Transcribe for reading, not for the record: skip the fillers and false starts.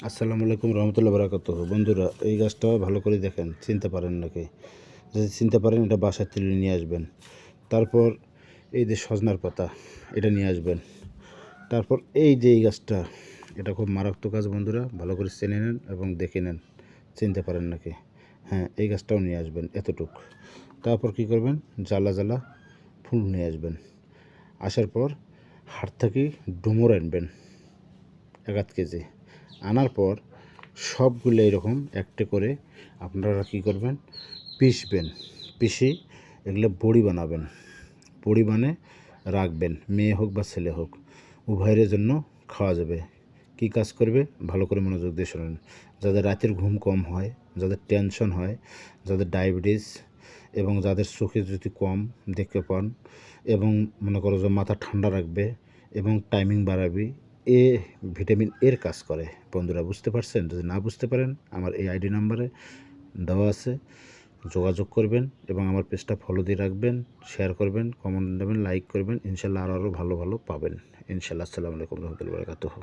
আসসালামু আলাইকুম রহমতুল্লাহ বারাকাতুহু। বন্ধুরা, এই গাছটা ভালো করে দেখেন, চিনতে পারেন নাকি? যদি চিনতে পারেন এটা বাসার তুলে নিয়ে আসবেন। তারপর এই যে সজনার পাতা, এটা নিয়ে আসবেন। তারপর এই যে এই গাছটা, এটা খুব মারাত্মক গাছ বন্ধুরা, ভালো করে চেনে নেন এবং দেখে নেন চিনতে পারেন নাকি। হ্যাঁ, এই গাছটাও নিয়ে আসবেন এতটুক। তারপর কি করবেন, জ্বালা জ্বালা ফুল নিয়ে আসবেন। আসার পর হাট থেকে ডুমুর আনবেন 1/2 কেজি। আনার পর সবগুলো এরকম একটা করে আপনারা কী করবেন, পিষবেন। পিষে এগুলো বড়ি বানাবেন। বড়ি বানিয়ে রাখবেন, মেয়ে হোক বা ছেলে হোক উভয়ের জন্য খাওয়া যাবে। কী কাজ করবে ভালো করে মনোযোগ দিয়ে শোনেন। যাদের রাতের ঘুম কম হয়, যাদের টেনশন হয়, যাদের ডায়াবেটিস এবং যাদের চোখে যদি কম দেখতে পান এবং মনে করো যে মাথা ঠান্ডা রাখবে এবং টাইমিং বাড়াবে, এ ভিটামিন এর কাজ করে। বন্ধুরা বুঝতে পারছেন? যদি না বুঝতে পারেন আমার এই আইডি নাম্বারে দেওয়া আছে, যোগাযোগ করবেন এবং আমার পেজটা ফলো দিয়ে রাখবেন, শেয়ার করবেন, কমেন্ট দেবেন, লাইক করবেন। ইনশাল্লাহ আরও ভালো ভালো পাবেন ইনশাল্লাহ। আসসালামু আলাইকুম রহমতুল্লাহি ওয়া বারাকাতুহু।